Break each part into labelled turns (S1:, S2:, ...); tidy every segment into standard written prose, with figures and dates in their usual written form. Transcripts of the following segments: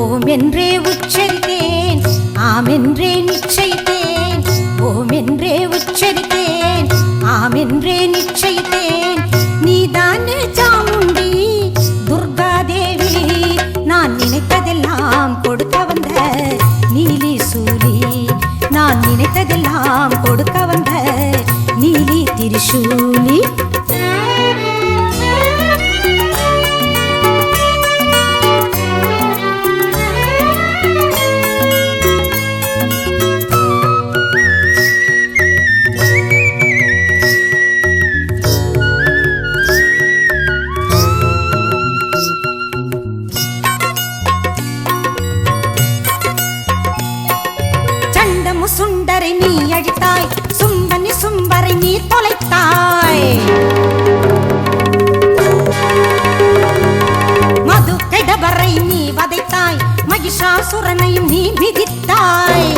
S1: ஓம் என்றே உச்சரித்தேன், ஆம் என்றே நிச்சயித்தேன். ஓம் என்றே உச்சரித்தேன், ஆம் என்றே நிச்சயித்தேன். நீதானே சாமுண்டி துர்கா தேவி, நான் நினைத்ததெல்லாம் கொடுக்க வந்த நீலி சூலி. நான் நினைத்ததெல்லாம் கொடுக்க வந்த நீலி திரிசூலி. சுண்டரை நீ அழித்தாய், சும்பனி சும்பரை நீ தொலைத்தாய். மது கெடபரை நீ வதைத்தாய், மகிஷாசுரனையும் நீ மிதித்தாய்.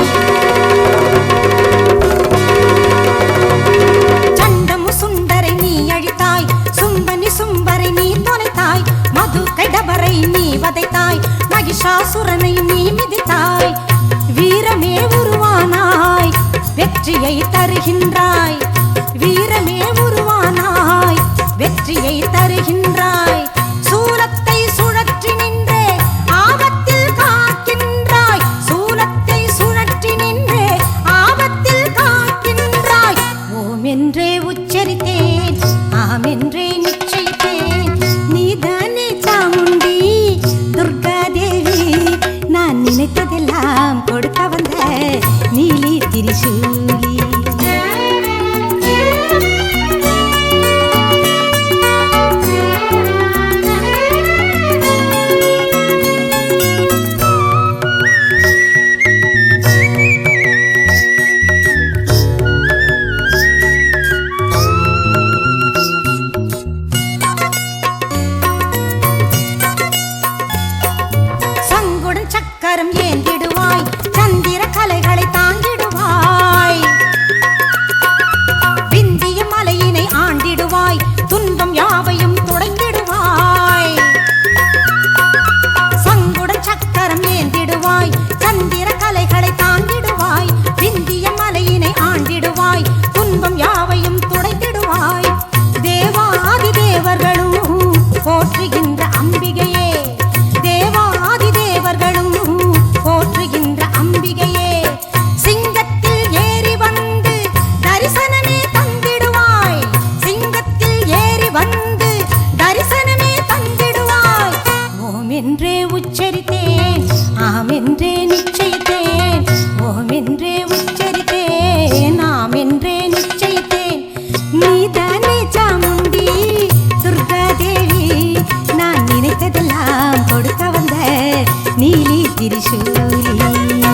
S1: சண்டமு சுண்டரை நீ அழித்தாய், சும்பனி சும்பரை நீ தொலைத்தாய். மது கெடபரை நீ வதைத்தாய், மகிஷாசுரனையும் நீ மிதித்தாய். வீரமே உருவானாய், வெற்றியை தருகின்றாய். வீரமே உருவானாய், வெற்றியை தருகின்றாய். சூலத்தை சுழற்றி நின்றே ஆபத்தில் காக்கின்றாய். சூலத்தை சுழற்றி நின்றே ஆபத்தில் காக்கின்றாய். ஓம் என்றே உச்சரித்தேன், ஆம் என்றே நிச்சயித்தேன். நீதானே சாமுண்டி துர்கா தேவி, நான் நினைத்ததெல்லாம் கொடுக்க வந்த நீலி திரிசூலி. சங்குடன் சக்கரம் ஏந்திடுவாய், சந்திர கலைகளை தாங்கிடுவாய். விந்திய மலையினை ஆண்டிடுவாய், துன்பம் யாவையும் துடைந்திடுவாய். சங்குடன் சக்கரம் ஏந்திடுவாய், சந்திர கலைகளை தாங்கிடுவாய். விந்திய மலையினை ஆண்டிடுவாய், துன்பம் யாவையும் துடைத்திடுவாய். தேவாதி தேவர்களும் போற்றுகின்ற அம்பிகையே, தேவாதி தேவர்களும் போற்றுகின்ற அம்பிகையே. சிங்கத்தில் ஏறி வந்து தரிசனமே தந்திடுவாய். சிங்கத்தில் ஏறி வந்து தரிசனமே தந்திடுவாய். ஓம் என்றே உச்சரித்தேன், ஆம் என்றே நிச்சயித்தேன். ஓம் என்றே உச்சரித்தேன், ஆம் என்றே நிச்சயித்தேன். நீதானே சாமுண்டி துர்கா தேவி, நான் நினைத்ததெல்லாம் கொடுக்க வந்த நீலி திரிசூலி.